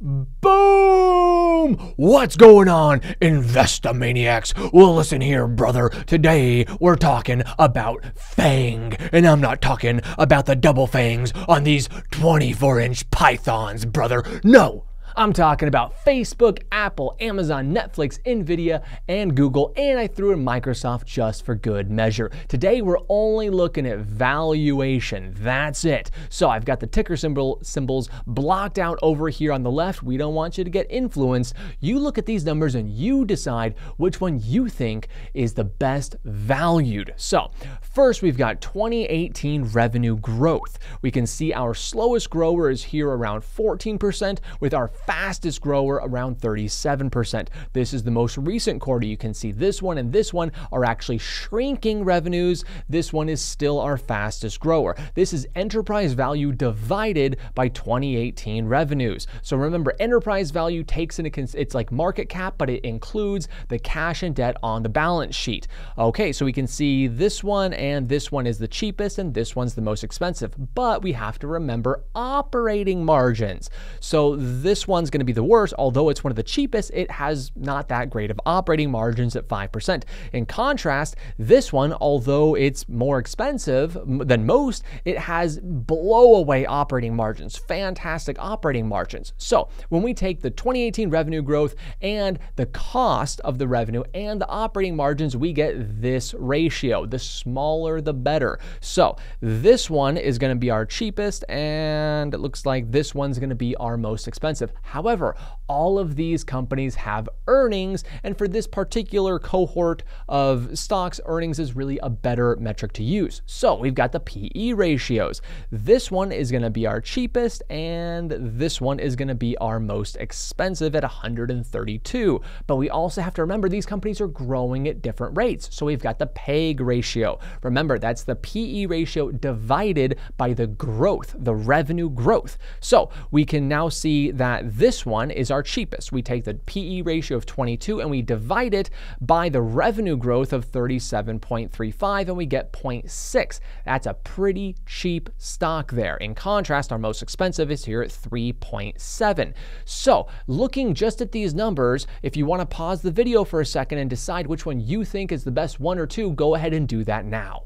Boom! What's going on, Investomaniacs? Well, listen here, brother. Today, we're talking about FANG. And I'm not talking about the double fangs on these 24-inch pythons, brother. No! I'm talking about Facebook, Apple, Amazon, Netflix, Nvidia, and Google, and I threw in Microsoft just for good measure. Today, we're only looking at valuation. That's it. So I've got the ticker symbols blocked out over here on the left. We don't want you to get influenced. You look at these numbers and you decide which one you think is the best valued. So first, we've got 2018 revenue growth. We can see our slowest grower is here around 14%, with our fastest grower around 37%. This is the most recent quarter. You can see this one and this one are actually shrinking revenues. This one is still our fastest grower. This is enterprise value divided by 2018 revenues. So remember, enterprise value takes into it's like market cap, but it includes the cash and debt on the balance sheet. Okay, so we can see this one and this one is the cheapest and this one's the most expensive, but we have to remember operating margins. So this one's going to be the worst. Although it's one of the cheapest, it has not that great of operating margins at 5%. In contrast, this one, although it's more expensive than most, it has blow away operating margins, fantastic operating margins. So when we take the 2018 revenue growth and the cost of the revenue and the operating margins, we get this ratio. The smaller, the better. So this one is going to be our cheapest, and it looks like this one's going to be our most expensive. However, all of these companies have earnings, and for this particular cohort of stocks, earnings is really a better metric to use. So we've got the PE ratios. This one is going to be our cheapest, and this one is going to be our most expensive at 132. But we also have to remember these companies are growing at different rates. So we've got the PEG ratio. Remember, that's the PE ratio divided by the growth, the revenue growth. So we can now see that this one is our cheapest. We take the PE ratio of 22 and we divide it by the revenue growth of 37.35 and we get 0.6. That's a pretty cheap stock there. In contrast, our most expensive is here at 3.7. So looking just at these numbers, if you want to pause the video for a second and decide which one you think is the best one or two, go ahead and do that now.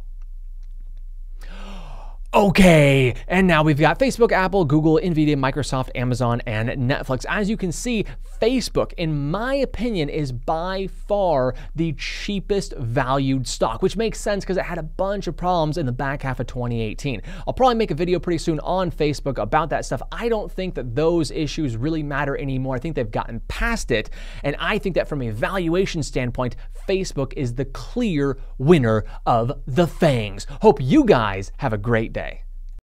Okay, and now we've got Facebook, Apple, Google, Nvidia, Microsoft, Amazon, and Netflix. As you can see, Facebook, in my opinion, is by far the cheapest valued stock, which makes sense because it had a bunch of problems in the back half of 2018. I'll probably make a video pretty soon on Facebook about that stuff. I don't think that those issues really matter anymore. I think they've gotten past it, and I think that from a valuation standpoint, Facebook is the clear winner of the FANGs. Hope you guys have a great day.